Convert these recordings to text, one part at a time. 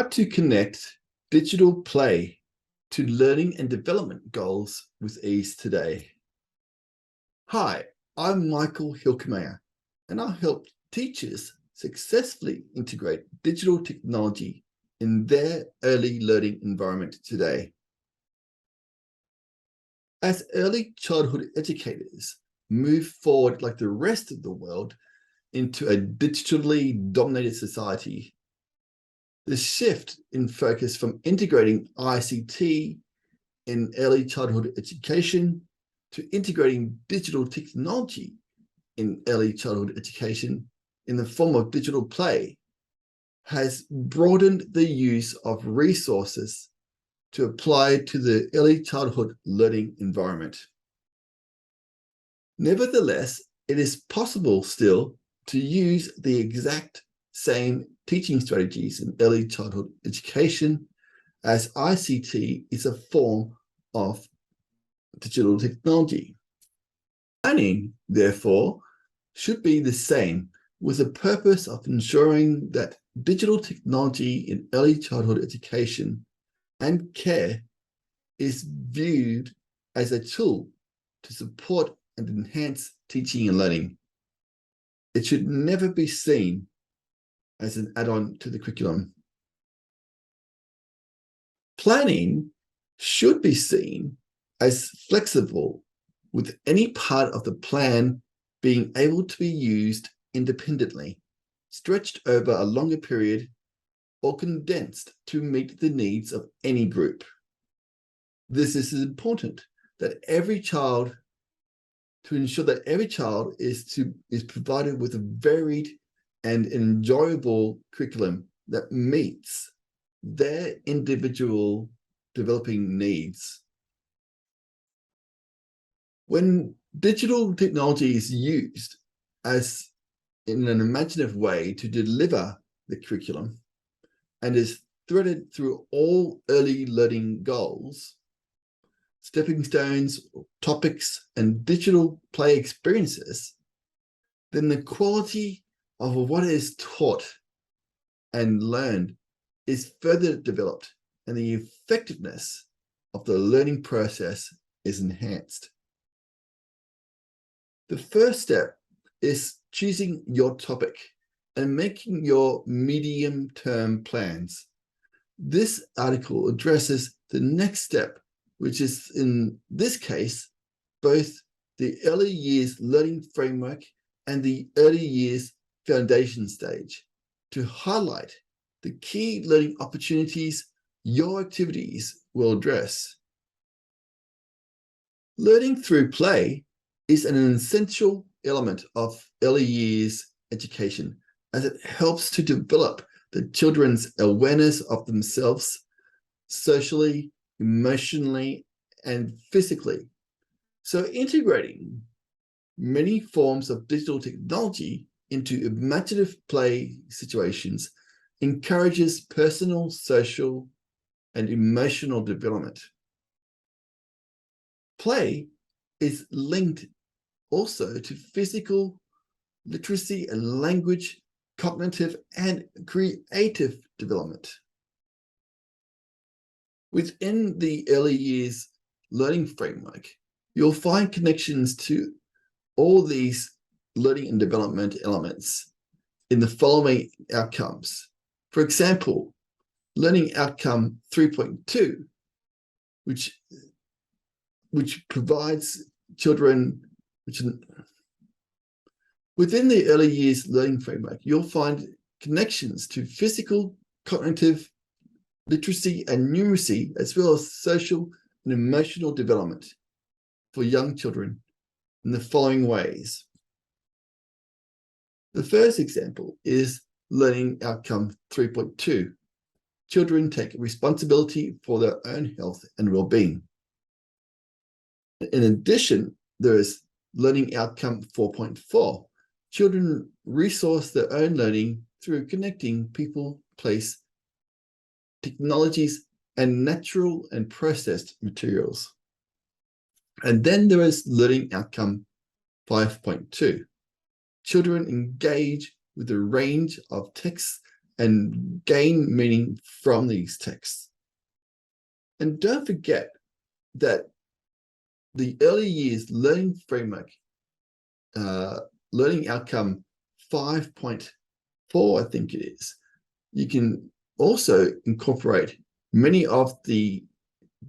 How to connect digital play to learning and development goals with ease today. Hi, I'm Michael Hilkemeyer, and I help teachers successfully integrate digital technology in their early learning environment today. As early childhood educators move forward like the rest of the world into a digitally dominated society, the shift in focus from integrating ICT in early childhood education to integrating digital technology in early childhood education in the form of digital play has broadened the use of resources to apply to the early childhood learning environment. Nevertheless, it is possible still to use the exact same teaching strategies in early childhood education, as ICT is a form of digital technology. Planning, therefore, should be the same, with the purpose of ensuring that digital technology in early childhood education and care is viewed as a tool to support and enhance teaching and learning. It should never be seen as an add-on to the curriculum. Planning should be seen as flexible, with any part of the plan being able to be used independently, stretched over a longer period, or condensed to meet the needs of any group. This is important to ensure that every child is provided with a varied and enjoyable curriculum that meets their individual developing needs. When digital technology is used as in an imaginative way to deliver the curriculum and is threaded through all early learning goals, stepping stones, topics, and digital play experiences, then the quality of what is taught and learned is further developed, and the effectiveness of the learning process is enhanced. The first step is choosing your topic and making your medium-term plans. This article addresses the next step, which is, in this case, both the early years learning framework and the early years foundation stage, to highlight the key learning opportunities your activities will address. Learning through play is an essential element of early years education, as it helps to develop the children's awareness of themselves socially, emotionally, and physically. So integrating many forms of digital technology into imaginative play situations encourages personal, social, and emotional development. Play is linked also to physical literacy and language, cognitive, and creative development. Within the early years learning framework, you'll find connections to all these learning and development elements in the following outcomes. For example, learning outcome 3.2, which provides children, within the early years learning framework, you'll find connections to physical, cognitive, literacy, and numeracy, as well as social and emotional development for young children in the following ways. The first example is learning outcome 3.2. Children take responsibility for their own health and well-being. In addition, there is learning outcome 4.4. Children resource their own learning through connecting people, place, technologies, and natural and processed materials. And then there is learning outcome 5.2. Children engage with a range of texts and gain meaning from these texts. And don't forget that the early years learning framework, learning outcome 5.4, I think it is, you can also incorporate many of the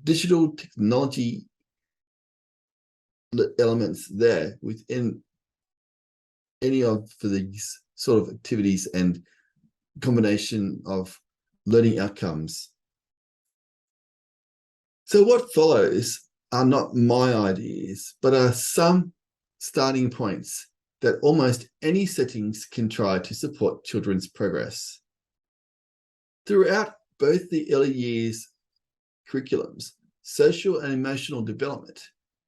digital technology elements there within any of these sort of activities and combination of learning outcomes. So what follows are not my ideas, but are some starting points that almost any settings can try to support children's progress. Throughout both the early years curriculums, social and emotional development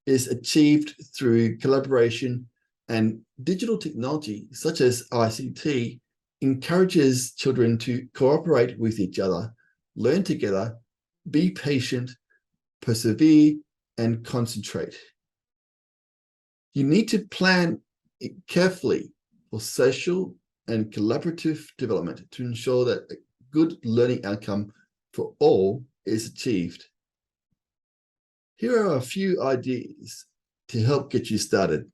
is achieved through collaboration, and digital technology such as ICT encourages children to cooperate with each other, learn together, be patient, persevere, and concentrate. You need to plan carefully for social and collaborative development to ensure that a good learning outcome for all is achieved. Here are a few ideas to help get you started.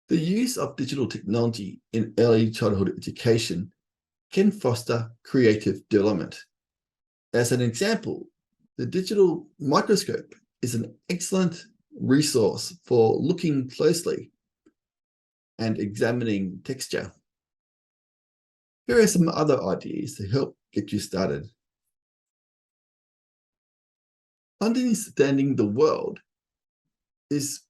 The use of digital technology in early childhood education can foster creative development. As an example, the digital microscope is an excellent resource for looking closely and examining texture. Here are some other ideas to help get you started. Understanding the world is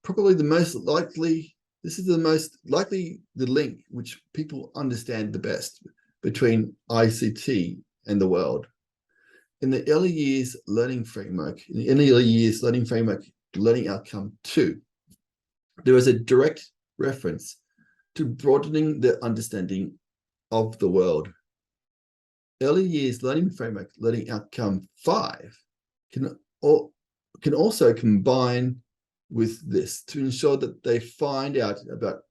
probably the most likely, the link which people understand the best between ICT and the world. In the early years learning framework, learning outcome 2, there is a direct reference to broadening the understanding of the world. Early years learning framework, learning outcome 5 can also combine with this to ensure that they find out about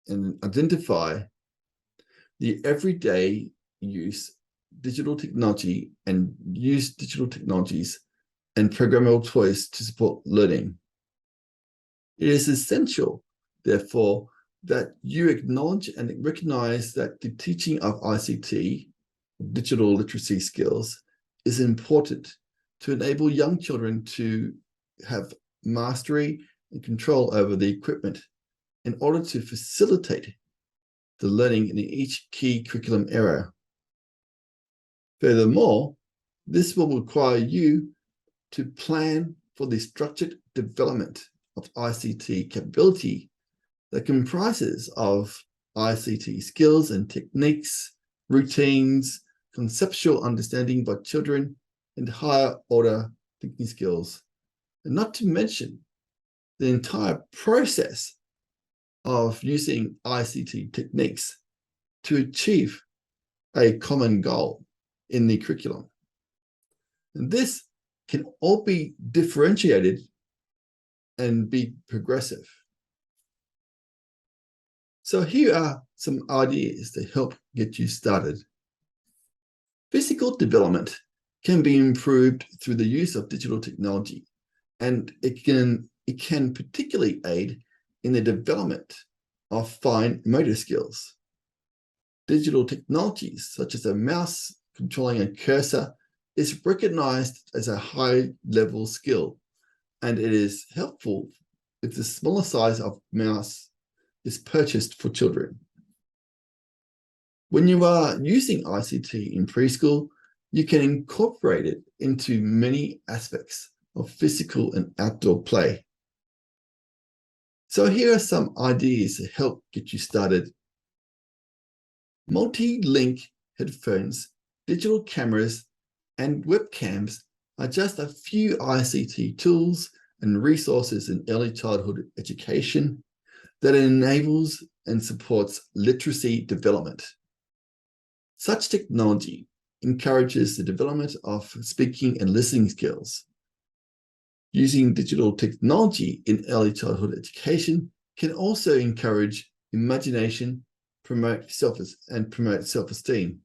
and identify the everyday use digital technology and use digital technologies and programmable toys to support learning. It is essential, therefore, that you acknowledge and recognize that the teaching of ICT, digital literacy skills, is important to enable young children to have mastery and control over the equipment in order to facilitate the learning in each key curriculum area. Furthermore, this will require you to plan for the structured development of ICT capability that comprises of ICT skills and techniques, routines, conceptual understanding by children, and higher order thinking skills. And not to mention the entire process of using ICT techniques to achieve a common goal in the curriculum. And this can all be differentiated and be progressive. So here are some ideas to help get you started. Physical development can be improved through the use of digital technology, and it can particularly aid in the development of fine motor skills. Digital technologies such as a mouse controlling a cursor is recognized as a high-level skill, and it is helpful if the smaller size of mouse is purchased for children. When you are using ICT in preschool, you can incorporate it into many aspects of physical and outdoor play. So here are some ideas to help get you started. Multi-link headphones, digital cameras, and webcams are just a few ICT tools and resources in early childhood education that enables and supports literacy development. Such technology encourages the development of speaking and listening skills. Using digital technology in early childhood education can also encourage imagination, promote self-esteem.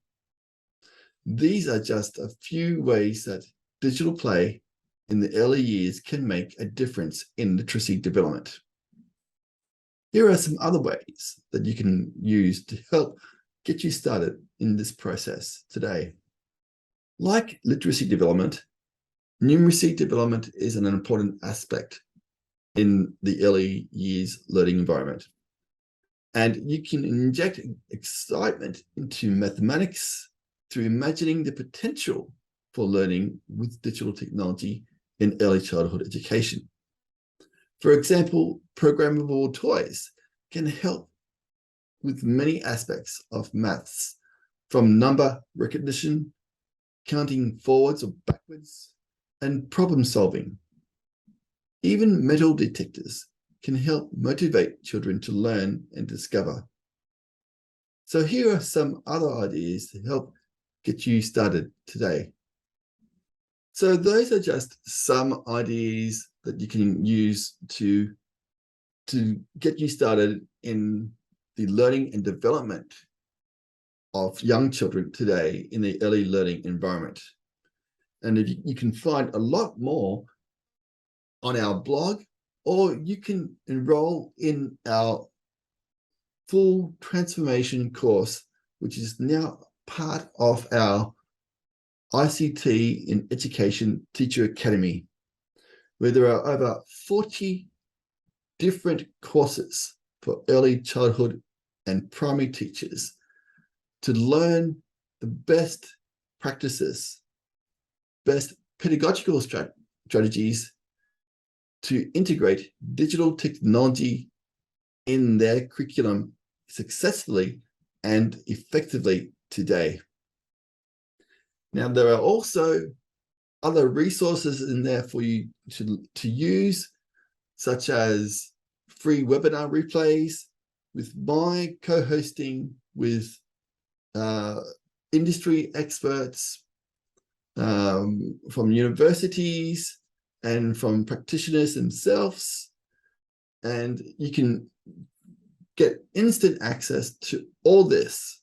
These are just a few ways that digital play in the early years can make a difference in literacy development. Here are some other ways that you can use to help get you started in this process today. Like literacy development, numeracy development is an important aspect in the early years learning environment. And you can inject excitement into mathematics through imagining the potential for learning with digital technology in early childhood education. For example, programmable toys can help with many aspects of maths, from number recognition, counting forwards or backwards, and problem solving. Even metal detectors can help motivate children to learn and discover. So here are some other ideas to help get you started today. So those are just some ideas that you can use to get you started in the learning and development of young children today in the early learning environment. And if you can find a lot more on our blog, or you can enroll in our full transformation course, which is now part of our ICT in Education Teacher Academy, where there are over 40 different courses for early childhood and primary teachers to learn the best practices, best pedagogical strategies to integrate digital technology in their curriculum successfully and effectively today. Now, there are also other resources in there for you to use, such as free webinar replays with my co-hosting with industry experts from universities and from practitioners themselves. And you can get instant access to all this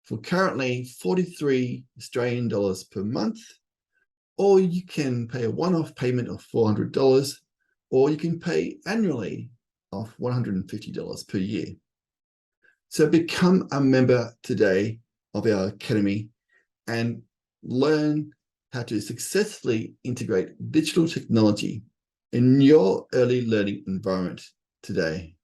for currently 43 Australian dollars per month, or you can pay a one-off payment of $400, or you can pay annually of $150 per year. So become a member today of our Academy and learn how to successfully integrate digital technology in your early learning environment today.